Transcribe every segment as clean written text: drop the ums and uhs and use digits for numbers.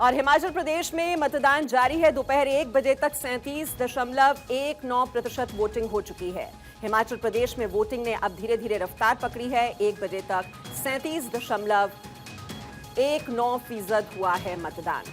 और हिमाचल प्रदेश में मतदान जारी है। दोपहर 1 बजे तक 37.19% वोटिंग हो चुकी है। हिमाचल प्रदेश में वोटिंग ने अब धीरे धीरे रफ्तार पकड़ी है। 1 बजे तक 37.19% हुआ है मतदान।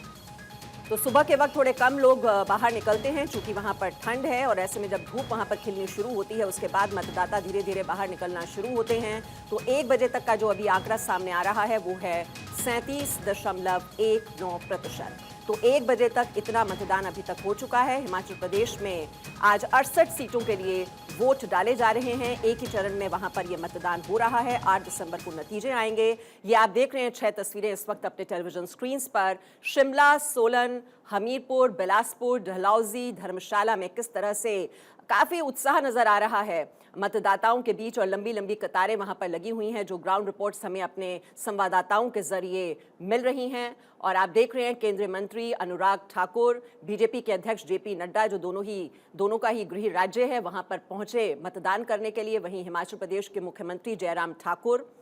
तो सुबह के वक्त थोड़े कम लोग बाहर निकलते हैं क्योंकि वहां पर ठंड है, और ऐसे में जब धूप वहां पर खिलनी शुरू होती है उसके बाद मतदाता धीरे धीरे बाहर निकलना शुरू होते हैं। तो 1 बजे तक का जो अभी आंकड़ा सामने आ रहा है वो है 37.19%। तो 1 बजे तक इतना मतदान अभी तक हो चुका है। हिमाचल प्रदेश में आज 68 सीटों के लिए वोट डाले जा रहे हैं। एक ही चरण में वहां पर यह मतदान हो रहा है। 8 दिसंबर को नतीजे आएंगे। ये आप देख रहे हैं 6 तस्वीरें इस वक्त अपने टेलीविजन स्क्रीन पर। शिमला, सोलन, हमीरपुर, बिलासपुर, डलहौजी, धर्मशाला में किस तरह से काफी उत्साह नजर आ रहा है मतदाताओं के बीच, और लंबी लंबी कतारें वहां पर लगी हुई हैं जो ग्राउंड रिपोर्ट्स हमें अपने संवाददाताओं के जरिए मिल रही हैं। और आप देख रहे हैं केंद्रीय मंत्री अनुराग ठाकुर, बीजेपी के अध्यक्ष जेपी नड्डा, जो दोनों का ही गृह राज्य है, वहां पर पहुंचे मतदान करने के लिए। वहीं हिमाचल प्रदेश के मुख्यमंत्री जयराम ठाकुर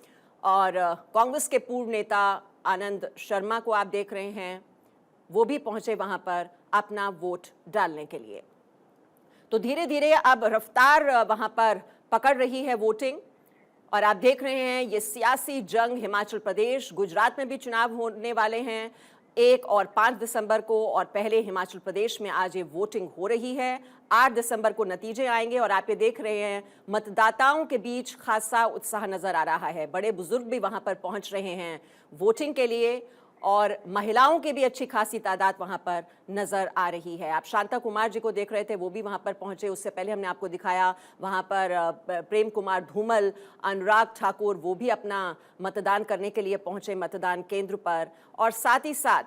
और कांग्रेस के पूर्व नेता आनंद शर्मा को आप देख रहे हैं, वो भी पहुंचे वहां पर अपना वोट डालने के लिए। तो धीरे धीरे अब रफ्तार वहां पर पकड़ रही है वोटिंग। और आप देख रहे हैं ये सियासी जंग हिमाचल प्रदेश, गुजरात में भी चुनाव होने वाले हैं 1 और 5 दिसंबर को, और पहले हिमाचल प्रदेश में आज ये वोटिंग हो रही है। 8 दिसंबर को नतीजे आएंगे और आप ये देख रहे हैं मतदाताओं के बीच खासा उत्साह नजर आ रहा है। बड़े बुजुर्ग भी वहां पर पहुंच रहे हैं वोटिंग के लिए, और महिलाओं की भी अच्छी खासी तादाद वहां पर नजर आ रही है। आप शांता कुमार जी को देख रहे थे, वो भी वहां पर पहुंचे। उससे पहले हमने आपको दिखाया वहां पर प्रेम कुमार धूमल, अनुराग ठाकुर, वो भी अपना मतदान करने के लिए पहुंचे मतदान केंद्र पर। और साथ ही साथ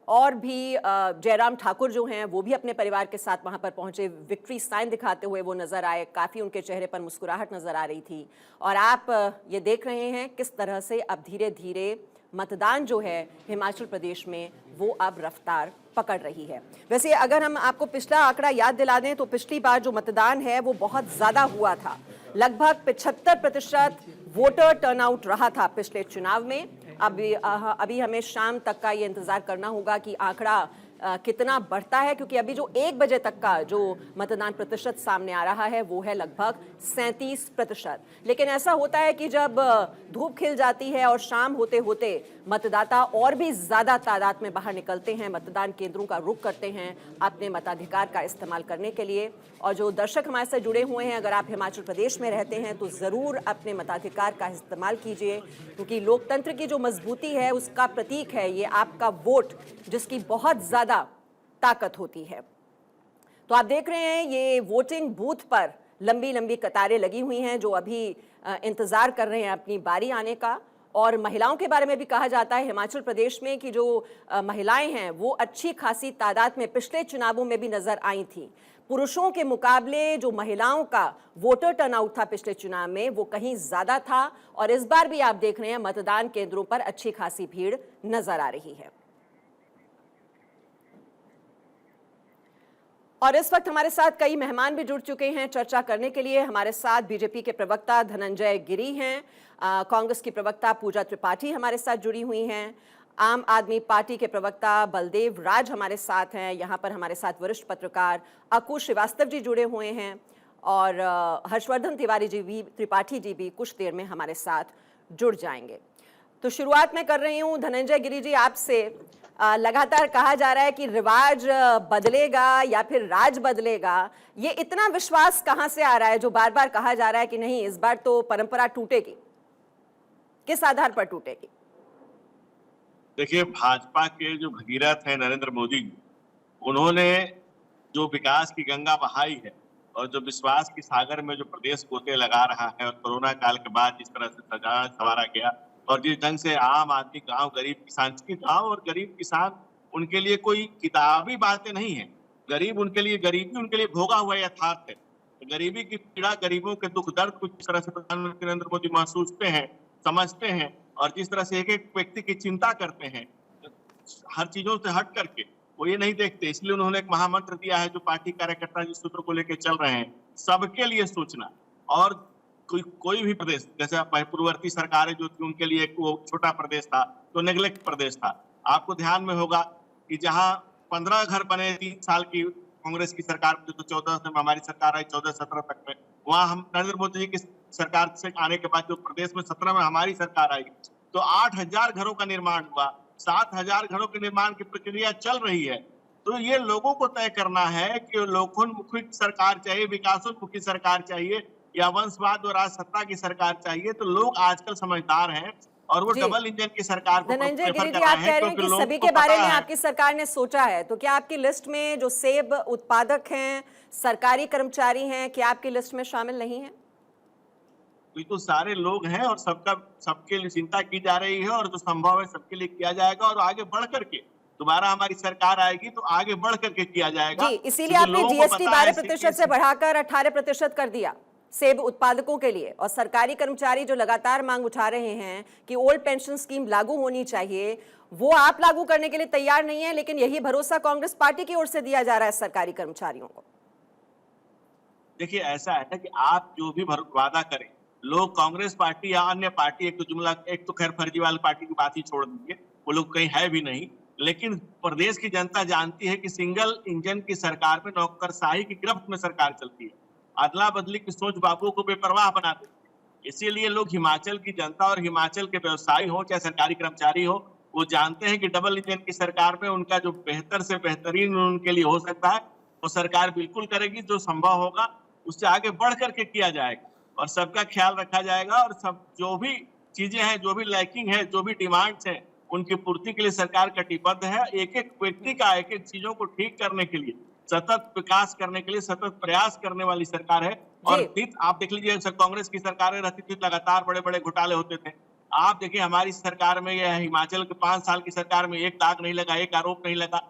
और भी जयराम ठाकुर जो हैं वो भी अपने परिवार के साथ वहां पर पहुंचे, विक्ट्री साइन दिखाते हुए वो नजर आए। काफी उनके चेहरे पर मुस्कुराहट नजर आ रही थी। और आप ये देख रहे हैं किस तरह से अब धीरे धीरे मतदान जो है हिमाचल प्रदेश में वो अब रफ्तार पकड़ रही है। वैसे अगर हम आपको पिछला आंकड़ा याद दिला दें तो पिछली बार जो मतदान है वो बहुत ज्यादा हुआ था। लगभग 75% वोटर टर्नआउट रहा था पिछले चुनाव में। अभी हमें शाम तक का ये इंतजार करना होगा कि आंकड़ा कितना बढ़ता है, क्योंकि अभी जो 1 बजे तक का जो मतदान प्रतिशत सामने आ रहा है वो है लगभग 37%। लेकिन ऐसा होता है कि जब धूप खिल जाती है और शाम होते होते मतदाता और भी ज्यादा तादाद में बाहर निकलते हैं, मतदान केंद्रों का रुख करते हैं अपने मताधिकार का इस्तेमाल करने के लिए। और जो दर्शक हमारे साथ जुड़े हुए हैं, अगर आप हिमाचल प्रदेश में रहते हैं तो जरूर अपने मताधिकार का इस्तेमाल कीजिए, क्योंकि लोकतंत्र की जो मजबूती है उसका प्रतीक है ये आपका वोट, जिसकी बहुत ज्यादा ताकत होती है। तो आप देख रहे हैं ये वोटिंग बूथ पर लंबी लंबी कतारें लगी हुई हैं जो अभी इंतजार कर रहे हैं अपनी बारी आने का। और महिलाओं के बारे में भी कहा जाता है हिमाचल प्रदेश में कि जो महिलाएं हैं वो अच्छी खासी तादाद में पिछले चुनावों में भी नजर आई थी। पुरुषों के मुकाबले जो महिलाओं का वोटर टर्नआउट था पिछले चुनाव में वो कहीं ज्यादा था, और इस बार भी आप देख रहे हैं मतदान केंद्रों पर अच्छी खासी भीड़ नजर आ रही है। और इस वक्त हमारे साथ कई मेहमान भी जुड़ चुके हैं चर्चा करने के लिए। हमारे साथ बीजेपी के प्रवक्ता धनंजय गिरी हैं, कांग्रेस की प्रवक्ता पूजा त्रिपाठी हमारे साथ जुड़ी हुई हैं, आम आदमी पार्टी के प्रवक्ता बलदेव राज हमारे साथ हैं, यहाँ पर हमारे साथ वरिष्ठ पत्रकार अकुश श्रीवास्तव जी जुड़े हुए हैं, और हर्षवर्धन त्रिपाठी जी भी कुछ देर में हमारे साथ जुड़ जाएंगे। तो शुरुआत मैं कर रही हूँ धनंजय गिरी जी आपसे। लगातार कहा जा रहा है कि रिवाज बदलेगा या फिर राज बदलेगा, ये इतना विश्वास कहां से आ रहा है जो बार बार कहा जा रहा है कि नहीं इस बार तो परंपरा टूटेगी? किस आधार पर टूटेगी? देखिए, भाजपा के जो भगीरथ है नरेंद्र मोदी जी, उन्होंने जो विकास की गंगा बहाई है और जो विश्वास की सागर में जो प्रदेश गोते लगा रहा है, और कोरोना काल के बाद जिस तरह से सजा संवारा गया और जिस ढंग से आम आदमी, गांव गरीब किसान, गांव और गरीब किसान उनके लिए कोई किताबी बातें नहीं है। गरीब उनके लिए, गरीबी उनके लिए भोगा हुआ यथार्थ है। गरीबी की पीड़ा, गरीबों के दुख दर्द कुछ तरह से प्रधानमंत्री नरेंद्र मोदी महसूसते हैं, समझते हैं, और जिस तरह से एक एक व्यक्ति की चिंता करते हैं हर चीजों से हट करके, वो ये नहीं देखते। इसलिए उन्होंने एक महामंत्र दिया है जो पार्टी कार्यकर्ता जिस सूत्र को लेकर चल रहे हैं, सबके लिए सोचना। और कोई भी प्रदेश, जैसे पूर्ववर्ती सरकारें जो थी उनके लिए एक वो छोटा प्रदेश था, तो नेग्लेक्ट प्रदेश था। आपको ध्यान में होगा कि जहां 15 घर बने 3 साल की कांग्रेस की सरकार में, तो 14 में हमारी सरकार आई, 14-17 तक में, वहां हम नरेंद्र मोदी जी की सरकार से आने के बाद जो प्रदेश में 17 में हमारी सरकार आई, तो 8,000 घरों का निर्माण हुआ, 7,000 घरों के निर्माण की प्रक्रिया चल रही है। तो ये लोगों को तय करना है कि लोकोन्मुखी सरकार चाहिए, विकासोन्मुखी सरकार चाहिए, या वंशवाद और राजसत्ता की सरकार चाहिए। तो लोग आजकल समझदार हैं और वो जी, डबल इंजन की सरकार को धनंजय प्रेफर गिरि जी, कर आप रहे हैं, कह रहे हैं क्योंकि कि लोगों सभी को के बारे पता में है। आपकी सरकार ने सोचा है, तो क्या आपकी लिस्ट में जो सेब उत्पादक हैं, सरकारी कर्मचारी हैं, क्या आपकी लिस्ट में शामिल नहीं है? बिल्कुल सारे लोग हैं और सबके लिए चिंता की जा रही है, और जो संभव है सबके लिए किया जाएगा, और आगे बढ़ करके दोबारा हमारी सरकार आएगी तो आगे बढ़ करके किया जाएगा, जी, इसीलिए क्योंकि आपने लोगों को जीएसटी पता है 12% से बढ़ाकर 18% कर दिया सेब उत्पादकों के लिए। और सरकारी कर्मचारी जो लगातार मांग उठा रहे हैं कि ओल्ड पेंशन स्कीम लागू होनी चाहिए, वो आप लागू करने के लिए तैयार नहीं है, लेकिन यही भरोसा कांग्रेस पार्टी की ओर से दिया जा रहा है सरकारी कर्मचारियों को। देखिए ऐसा है कि आप जो भी वादा करें, लोग कांग्रेस पार्टी या अन्य पार्टी, एक तो खैर फर्जीवाल पार्टी की बात ही छोड़ दीजिए, वो लोग कहीं है भी नहीं, लेकिन प्रदेश की जनता जानती है कि सिंगल इंजन की सरकार में नौकरशाही की गिरफ्त में सरकार चलती है, अदला बदली की सोच बाबुओं को बेपरवाह बना देती है। इसीलिए लोग, हिमाचल की जनता और हिमाचल के व्यवसायी हो चाहे सरकारी कर्मचारी हो, वो जानते हैं कि डबल इंजन की सरकार में उनका जो बेहतर से बेहतरीन उनके लिए हो सकता है, वो सरकार बिल्कुल करेगी। जो संभव होगा उससे आगे बढ़ करके किया जाएगा, और सबका ख्याल रखा जाएगा, और सब जो भी चीजें हैं, जो भी लैकिंग है, जो भी डिमांड्स हैं, उनकी पूर्ति के लिए सरकार कटिबद्ध है। एक एक व्यक्ति का, एक एक चीजों को ठीक करने के लिए, सतत विकास करने के लिए सतत प्रयास करने वाली सरकार है। और जी, नित आप देख लीजिए, कांग्रेस की सरकारें रहती थी, लगातार बड़े बड़े घोटाले होते थे। आप देखिए हमारी सरकार में या हिमाचल के 5 साल की सरकार में एक दाग नहीं लगा, एक आरोप नहीं लगा,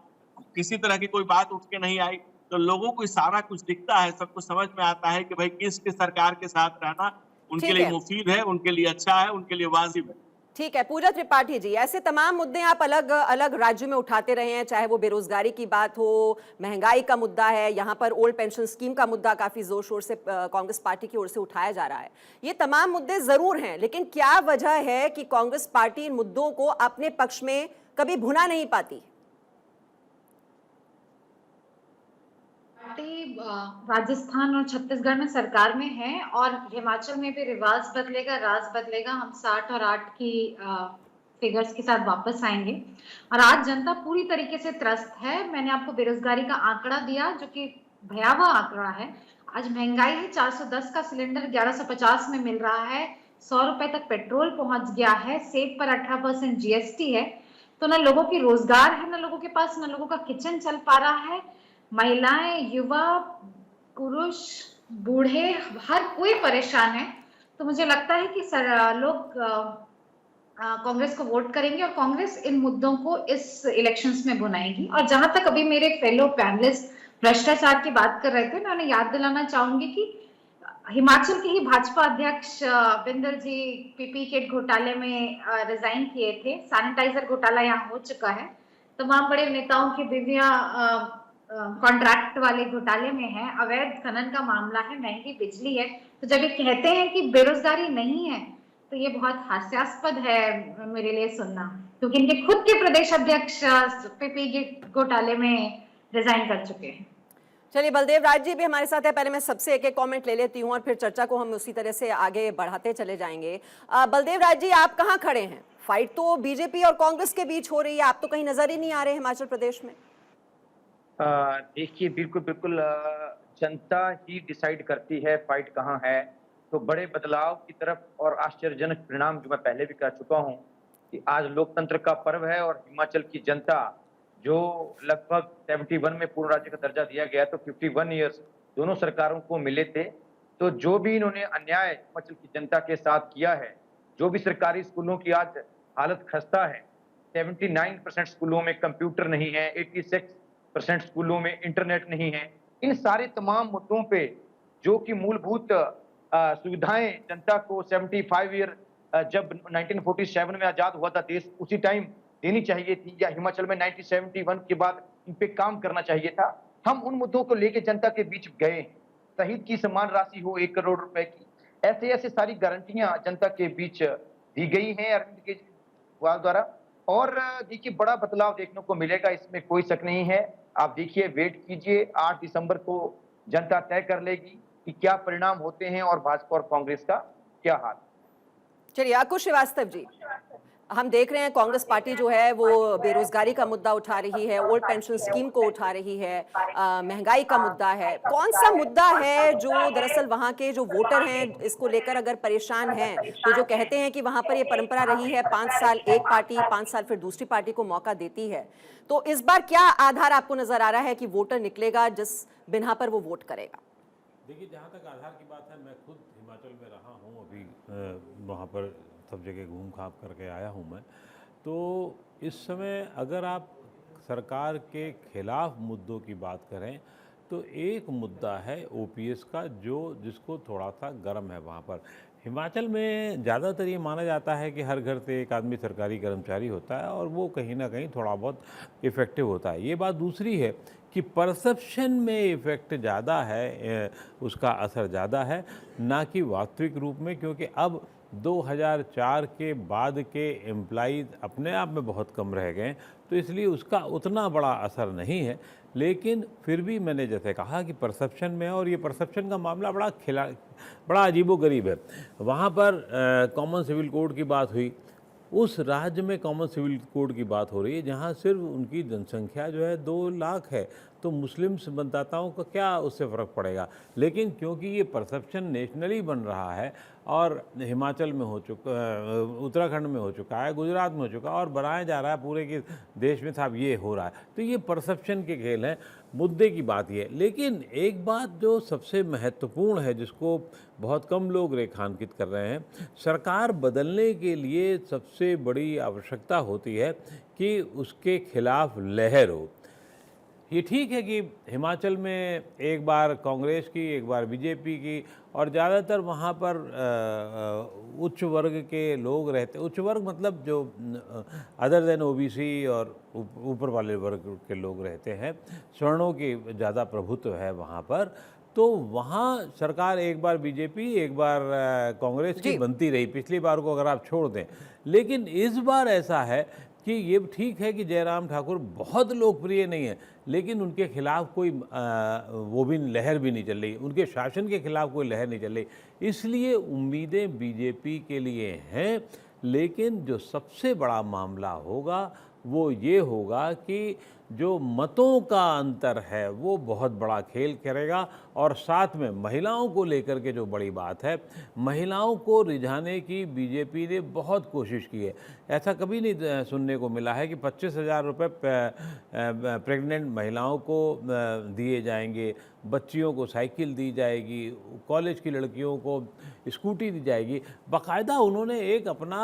किसी तरह की कोई बात उठ के नहीं आई। तो लोगों को सारा कुछ दिखता है, सब कुछ समझ में आता है कि भाई किसके सरकार के साथ रहना उनके ठीक लिए है। मुफीद है, उनके लिए अच्छा है, उनके लिए वाजिब है। ठीक है, पूजा त्रिपाठी जी, ऐसे तमाम मुद्दे आप अलग अलग राज्यों में उठाते रहे हैं, चाहे वो बेरोजगारी की बात हो, महंगाई का मुद्दा है, यहाँ पर ओल्ड पेंशन स्कीम का मुद्दा काफी जोर शोर से कांग्रेस पार्टी की ओर से उठाया जा रहा है। ये तमाम मुद्दे जरूर हैं, लेकिन क्या वजह है कि कांग्रेस पार्टी इन मुद्दों को अपने पक्ष में कभी भुना नहीं पाती? पार्टी राजस्थान और छत्तीसगढ़ में सरकार में है, और हिमाचल में भी रिवाज बदलेगा, राज बदलेगा। हम 60 और 8 की फिगर्स के साथ वापस आएंगे। और आज जनता पूरी तरीके से त्रस्त है। मैंने आपको बेरोजगारी का आंकड़ा दिया, जो कि भयावह आंकड़ा है। आज महंगाई है, 410 का सिलेंडर 1150 में मिल रहा है, 100 रुपए तक पेट्रोल पहुंच गया है, सेब पर 18% जीएसटी है। तो ना लोगों की रोजगार है, ना लोगों के पास, ना लोगों का किचन चल पा रहा है। महिलाएं, युवा, पुरुष, बूढ़े, हर कोई परेशान है। तो मुझे लगता है कि लोग कांग्रेस को वोट करेंगे, और कांग्रेस इन मुद्दों को इस इलेक्शंस में भुनाएगी। और जहां तक अभी मेरे फेलो पैनलिस्ट भ्रष्टाचार की बात कर रहे थे, मैं उन्हें याद दिलाना चाहूंगी कि हिमाचल के ही भाजपा अध्यक्ष बिंदल जी पीपी किट घोटाले में रिजाइन किए थे। सैनिटाइजर घोटाला यहाँ हो चुका है। तमाम बड़े नेताओं की दिव्या कॉन्ट्रैक्ट वाले घोटाले में है, अवैध खनन का मामला है, महंगी बिजली है। तो जब ये कहते हैं कि बेरोजगारी नहीं है, तो ये बहुत हास्यास्पद है मेरे लिए सुनना, क्योंकि इनके खुद के प्रदेश अध्यक्ष पीपी घोटाले में रिजाइन कर चुके हैं। चलिए, बलदेव राज जी भी हमारे साथ है। पहले मैं सबसे एक एक कमेंट ले लेती हूँ और फिर चर्चा को हम उसी तरह से आगे बढ़ाते चले जाएंगे। बलदेव राज जी, आप कहाँ खड़े हैं? फाइट तो बीजेपी और कांग्रेस के बीच हो रही है, आप तो कहीं नजर ही नहीं आ रहे हिमाचल प्रदेश में। देखिए, बिल्कुल बिल्कुल, जनता ही डिसाइड करती है फाइट कहाँ है। तो बड़े बदलाव की तरफ और आश्चर्यजनक परिणाम, जो मैं पहले भी कह चुका हूँ कि आज लोकतंत्र का पर्व है, और हिमाचल की जनता जो लगभग 71 में पूर्ण राज्य का दर्जा दिया गया, तो 51 ईयर्स दोनों सरकारों को मिले थे। तो जो भी इन्होंने अन्याय हिमाचल की जनता के साथ किया है, जो भी सरकारी स्कूलों की आज हालत खस्ता है, 79% स्कूलों में कंप्यूटर नहीं है, 86% स्कूलों में इंटरनेट नहीं है। इन सारे तमाम मुद्दों पे, जो कि मूलभूत सुविधाएं जनता को 75 ईयर, जब 1947 में आजाद हुआ था देश, उसी टाइम देनी चाहिए थी, या हिमाचल में 1971 के बाद इन पे काम करना चाहिए था। हम उन मुद्दों को लेकर जनता के बीच गए। शहीद की समान राशि हो 1 करोड़ रुपए की, ऐसे ऐसे सारी गारंटियां जनता के बीच दी गई हैं अरविंद केजरीवाल द्वारा। और देखिए बड़ा बदलाव देखने को मिलेगा, इसमें कोई शक नहीं है। आप देखिए, वेट कीजिए, 8 दिसंबर को जनता तय कर लेगी कि क्या परिणाम होते हैं और भाजपा और कांग्रेस का क्या हाल। चलिए, अंकुश श्रीवास्तव जी, हम देख रहे हैं कांग्रेस पार्टी जो है वो बेरोजगारी का मुद्दा उठा रही है, ओल्ड पेंशन स्कीम को उठा रही है, महंगाई का मुद्दा है। कौन सा मुद्दा है जो दरअसल वहां के जो वोटर हैं इसको लेकर अगर परेशान हैं, तो जो कहते हैं कि वहां पर ये परंपरा रही है 5 साल एक पार्टी, 5 साल फिर दूसरी पार्टी को मौका देती है, तो इस बार क्या आधार आपको नजर आ रहा है कि वोटर निकलेगा जिस बिना पर वो वोट करेगा? देखिए, जहाँ तक आधार की बात है, मैं खुद हिमाचल में रहा हूँ, अभी वहाँ पर सब जगह घूम घाम करके आया हूँ मैं। तो इस समय अगर आप सरकार के खिलाफ मुद्दों की बात करें तो एक मुद्दा है ओपीएस का, जो जिसको थोड़ा सा गर्म है वहाँ पर। हिमाचल में ज़्यादातर ये माना जाता है कि हर घर से एक आदमी सरकारी कर्मचारी होता है और वो कहीं ना कहीं थोड़ा बहुत इफ़ेक्टिव होता है। ये बात दूसरी है कि परसेप्शन में इफ़ेक्ट ज़्यादा है, उसका असर ज़्यादा है, ना कि वास्तविक रूप में, क्योंकि अब 2004 के बाद के एम्प्लॉइज़ अपने आप में बहुत कम रह गए, तो इसलिए उसका उतना बड़ा असर नहीं है। लेकिन फिर भी मैंने जैसे कहा कि परसेप्शन में है, और ये परसेप्शन का मामला बड़ा अजीबोगरीब है। वहाँ पर कॉमन सिविल कोड की बात हुई, उस राज्य में कॉमन सिविल कोड की बात हो रही है जहाँ सिर्फ उनकी जनसंख्या जो है 2 लाख है, तो मुस्लिम मतदाताओं का क्या उससे फ़र्क पड़ेगा। लेकिन क्योंकि ये परसेप्शन नेशनली बन रहा है और हिमाचल में हो चुका, उत्तराखंड में हो चुका है, गुजरात में हो चुका है और बनाया जा रहा है पूरे के देश में, साहब ये हो रहा है, तो ये परसेप्शन के खेल हैं। मुद्दे की बात ये है। लेकिन एक बात जो सबसे महत्वपूर्ण है, जिसको बहुत कम लोग रेखांकित कर रहे हैं, सरकार बदलने के लिए सबसे बड़ी आवश्यकता होती है कि उसके खिलाफ लहर हो। ये ठीक है कि हिमाचल में एक बार कांग्रेस की, एक बार बीजेपी की, और ज़्यादातर वहाँ पर उच्च वर्ग के लोग रहते, उच्च वर्ग मतलब जो अदर देन ओबीसी और ऊपर वाले वर्ग के लोग रहते हैं, स्वर्णों की ज़्यादा प्रभुत्व है वहाँ पर। तो वहाँ सरकार एक बार बीजेपी, एक बार कांग्रेस की बनती रही, पिछली बार को अगर आप छोड़ दें। लेकिन इस बार ऐसा है कि ये ठीक है कि जयराम ठाकुर बहुत लोकप्रिय नहीं है, लेकिन उनके खिलाफ कोई वो भी लहर भी नहीं चल रही, उनके शासन के खिलाफ कोई लहर नहीं चल रही। इसलिए उम्मीदें बीजेपी के लिए हैं। लेकिन जो सबसे बड़ा मामला होगा वो ये होगा कि जो मतों का अंतर है वो बहुत बड़ा खेल करेगा, और साथ में महिलाओं को लेकर के जो बड़ी बात है, महिलाओं को रिझाने की बीजेपी ने बहुत कोशिश की है। ऐसा कभी नहीं सुनने को मिला है कि 25,000 रुपये प्रेग्नेंट महिलाओं को दिए जाएंगे, बच्चियों को साइकिल दी जाएगी, कॉलेज की लड़कियों को स्कूटी दी जाएगी। बाकायदा उन्होंने एक अपना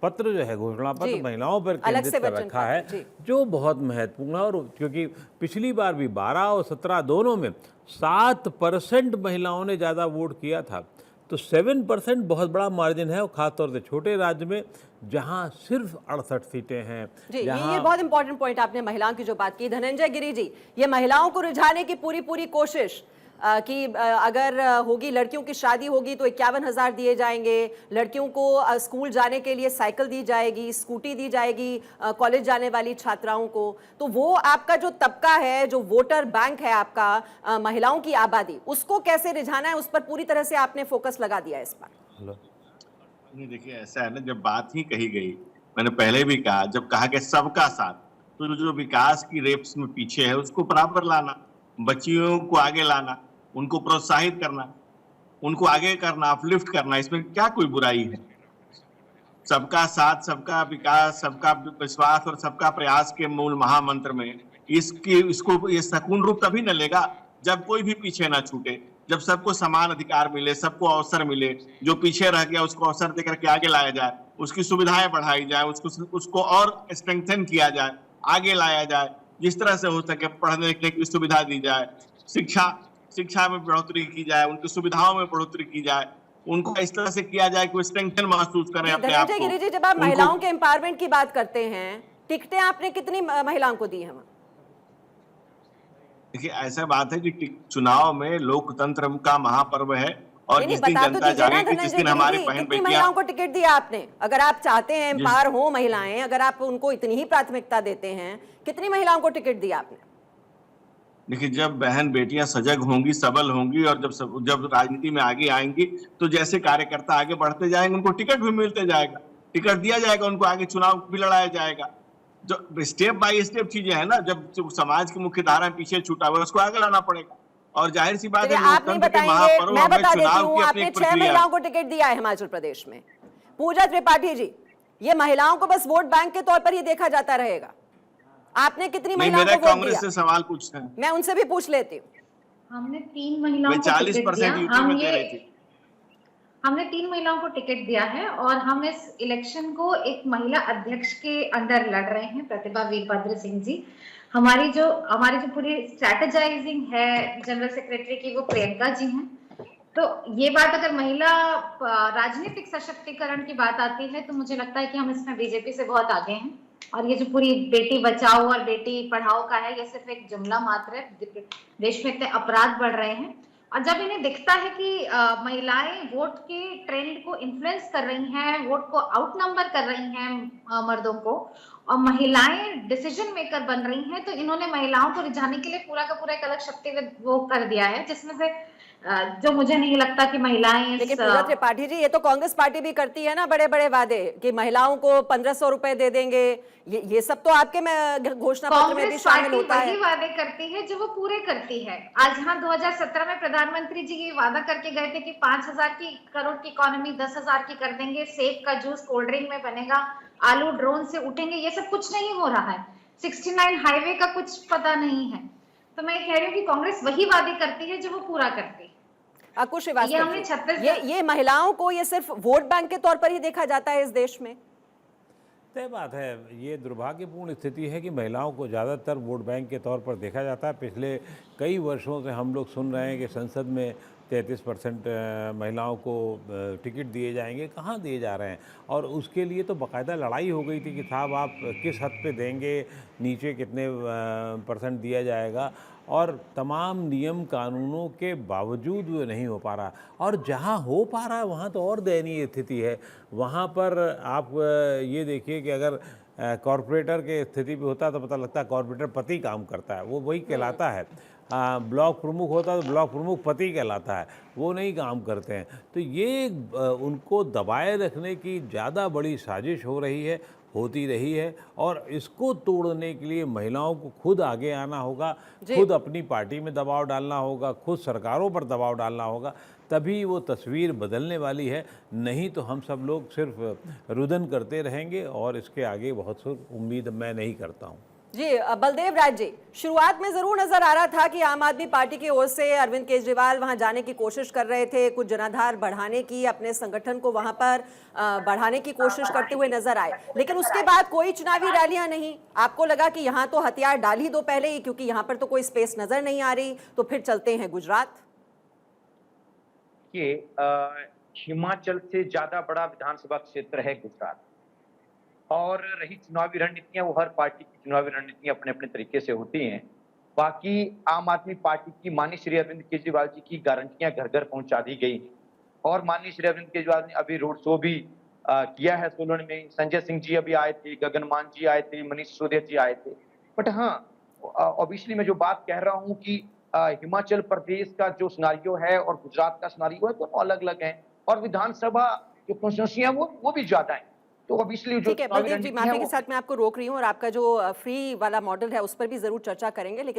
पत्र जो है, घोषणा पत्र महिलाओं पर केंद्रित कर रखा है, जो बहुत महत्वपूर्ण है। और क्योंकि पिछली बार भी 12 और 17 दोनों में 7% महिलाओं ने ज़्यादा वोट किया था, तो 7% बहुत बड़ा मार्जिन है, और खासतौर से छोटे राज्य में जहां सिर्फ 68 सीटें हैं। जी, ये बहुत इंपॉर्टेंट पॉइंट आपने महिलाओं की जो बात की। धनंजय गिरी जी, ये महिलाओं को रिझाने की पूरी कोशिश कि अगर होगी, लड़कियों की शादी होगी तो 51,000 दिए जाएंगे, लड़कियों को स्कूल जाने के लिए साइकिल दी जाएगी, स्कूटी दी जाएगी कॉलेज जाने वाली छात्राओं को। तो वो आपका जो तबका है, जो वोटर बैंक है आपका, महिलाओं की आबादी, उसको कैसे रिझाना है, उस पर पूरी तरह से आपने फोकस लगा दिया इस पर। नहीं, देखिए ऐसा है ना, जब बात ही कही गई, मैंने पहले भी कहा, जब कहा कि सबका साथ, तो जो विकास की रेप्स में पीछे है उसको बराबर लाना, बच्चियों को आगे लाना, उनको प्रोत्साहित करना, उनको आगे करना, अपलिफ्ट करना, इसमें क्या कोई बुराई है? सबका साथ, सबका विकास, सबका विश्वास और सबका प्रयास के मूल महामंत्र में इसको ये सकून रूप तभी न लेगा जब कोई भी पीछे ना छूटे, जब सबको समान अधिकार मिले, सबको अवसर मिले, जो पीछे रह गया उसको अवसर देकर के आगे लाया जाए, उसकी सुविधाएं बढ़ाई जाए, उसको और स्ट्रेंथन किया जाए, आगे लाया जाए, जिस तरह से हो सके पढ़ने लिखने की सुविधा दी जाए, शिक्षा में बढ़ोतरी की जाए, उनकी सुविधाओं में बढ़ोतरी की जाए, उनको इस तरह से किया जाए कि वो स्ट्रेंथन महसूस करें अपने आप को। गिरिजी, जब आप महिलाओं के एम्पावरमेंट की बात करते हैं, टिकटें आपने कितनी महिलाओं को दी हैं? देखिए ऐसा बात है कि चुनाव में लोकतंत्र का महापर्व है और नहीं जिस दिन बता तो जनता दीजिए ना जागेगी, जिस धनंजय दिन हमारी गिरी, बहन कितनी बेटियां, महिलाओं को टिकट दिया आपने? अगर आप चाहते हैं एम्पावर हो महिलाएं, अगर आप उनको इतनी ही प्राथमिकता देते हैं, कितनी महिलाओं को टिकट दिया आपने? देखिए जब बहन बेटियां सजग होंगी, सबल होंगी और जब राजनीति में आगे आएंगी, तो जैसे कार्यकर्ता आगे बढ़ते जाएंगे उनको टिकट भी मिलते जाएगा, टिकट दिया जाएगा, उनको आगे चुनाव भी लड़ाया जाएगा। जो स्टेप बाय स्टेप चीजें है ना, जब समाज की मुख्य धारा पीछे छूटा हुआ है, उसको आगे लाना पड़ेगा। और जाहिर सी बात चलिए है, आप नहीं लोकतंत्र के बताएंगे, महापर्व मैं में बता देती चुनाव हूँ। की अपनी आपने एक 6 प्रक्रिया है। महिलाओं को टिकट दिया है हिमाचल प्रदेश में। पूजा त्रिपाठी जी, ये महिलाओं को बस वोट बैंक के तौर पर ही देखा जाता रहेगा। आपने कितनी नहीं, महिलाओं मेरा को वोट कांग्रेस दिया? से सवाल पूछते हैं। मैं उनसे भी पूछ लेती हूँ। हमने 3 महिलाओं भाई को टिकट 40% दिया। यूपी में दे रही थी। हमने 3 महिलाओं को टिकट दिया है और हम इस इलेक्शन को एक महिला अध्यक्ष के अंडर लड़ रहे हैं, प्रतिभा वीरभद्र सिंह जी। हमारी जो पूरी स्ट्रेटेजाइजिंग है जनरल सेक्रेटरी की, वो प्रियंका जी हैं। तो ये बात अगर महिला राजनीतिक सशक्तिकरण की बात आती है, तो मुझे लगता है कि हम इसमें बीजेपी से बहुत आगे हैं। और ये जो पूरी बेटी बचाओ और बेटी पढ़ाओ का है, ये सिर्फ एक जुमला मात्र है। देश में इतने अपराध बढ़ रहे हैं और जब इन्हें दिखता है कि महिलाएं वोट के ट्रेंड को इन्फ्लुएंस कर रही हैं, वोट को आउट नंबर कर रही हैं मर्दों को, और महिलाएं डिसीजन मेकर बन रही हैं, तो इन्होंने महिलाओं को रिझाने के लिए पूरा का पूरा एक अलग शक्ति वो कर दिया है, जिसमें से जो मुझे नहीं लगता कि महिलाएं लेकिन पूजा त्रिपाठी जी, ये तो कांग्रेस पार्टी भी करती है ना बड़े बड़े वादे कि महिलाओं को 1500 रुपए दे देंगे। ये सब तो आपके में घोषणा पत्र में भी शामिल होता है। वही वादे करती है जो वो पूरे करती है। आज हाँ 2017 में प्रधानमंत्री जी ये वादा करके गए थे कि 5000 करोड़ की इकोनॉमी 10,000 की कर देंगे, सेब का जूस कोल्ड ड्रिंक में बनेगा, आलू ड्रोन से उठेंगे। ये सब कुछ नहीं हो रहा है। 69 हाईवे का कुछ पता नहीं है। तो मैं कह रही हूँ कि कांग्रेस वही वादे करती है जो वो पूरा करती है। अंकुश श्रीवास्तव, ये महिलाओं को ये सिर्फ वोट बैंक के तौर पर ही देखा जाता है इस देश में? तय बात है, ये दुर्भाग्यपूर्ण स्थिति है कि महिलाओं को ज़्यादातर वोट बैंक के तौर पर देखा जाता है। पिछले कई वर्षों से हम लोग सुन रहे हैं कि संसद में 33% महिलाओं को टिकट दिए जाएंगे। कहाँ दिए जा रहे हैं? और उसके लिए तो बाकायदा लड़ाई हो गई थी कि साहब आप किस हद पे देंगे, नीचे कितने % दिया जाएगा, और तमाम नियम कानूनों के बावजूद वो नहीं हो पा रहा। और जहाँ हो पा रहा है वहाँ तो और दयनीय स्थिति है। वहाँ पर आप ये देखिए कि अगर कॉरपोरेटर के स्थिति पे होता तो पता लगता है कॉरपोरेटर पति काम करता है, वो वही कहलाता है। ब्लॉक प्रमुख होता तो ब्लॉक प्रमुख पति कहलाता है, वो नहीं काम करते हैं। तो ये उनको दबाए रखने की ज़्यादा बड़ी साजिश हो रही है, होती रही है, और इसको तोड़ने के लिए महिलाओं को खुद आगे आना होगा, खुद अपनी पार्टी में दबाव डालना होगा, खुद सरकारों पर दबाव डालना होगा, तभी वो तस्वीर बदलने वाली है। नहीं तो हम सब लोग सिर्फ रुदन करते रहेंगे और इसके आगे बहुत सी उम्मीद मैं नहीं करता हूँ। जी बलदेव राज जी, शुरुआत में जरूर नजर आ रहा था कि आम आदमी पार्टी की ओर से अरविंद केजरीवाल वहां जाने की कोशिश कर रहे थे, कुछ जनाधार बढ़ाने की, अपने संगठन को वहां पर बढ़ाने की कोशिश करते हुए नजर आए। लेकिन उसके बाद कोई चुनावी रैलियां नहीं। आपको लगा कि यहां तो हथियार डाल ही दो पहले ही, क्योंकि यहां पर तो कोई स्पेस नजर नहीं आ रही, तो फिर चलते हैं गुजरात। ये हिमाचल से ज्यादा बड़ा विधानसभा क्षेत्र है गुजरात, और रही चुनावी रणनीतियां, वो हर पार्टी की चुनावी रणनीतियां अपने अपने तरीके से होती हैं। बाकी आम आदमी पार्टी की माननीय श्री अरविंद केजरीवाल जी की गारंटियां घर घर पहुंचा दी गई, और माननीय श्री अरविंद केजरीवाल ने अभी रोड शो भी किया है सोलन में। संजय सिंह जी अभी आए थे, गगन मान जी आए थे, मनीष सिसोदिया जी आए थे। बट हाँ, ऑब्वियसली मैं जो बात कह रहा हूँ कि हिमाचल प्रदेश का जो सिनारियो है और गुजरात का सिनारियो है, दोनों अलग अलग हैं, और विधानसभा जो कॉन्स्टिट्यूएंसियां वो भी ज्यादा है। तो ऑब्वियसली जो ठीक है बलदेव जी, माफी के साथ मैं आपको रोक रही हूँ, और आपका जो फ्री वाला मॉडल है उस पर भी जरूर चर्चा करेंगे, लेकिन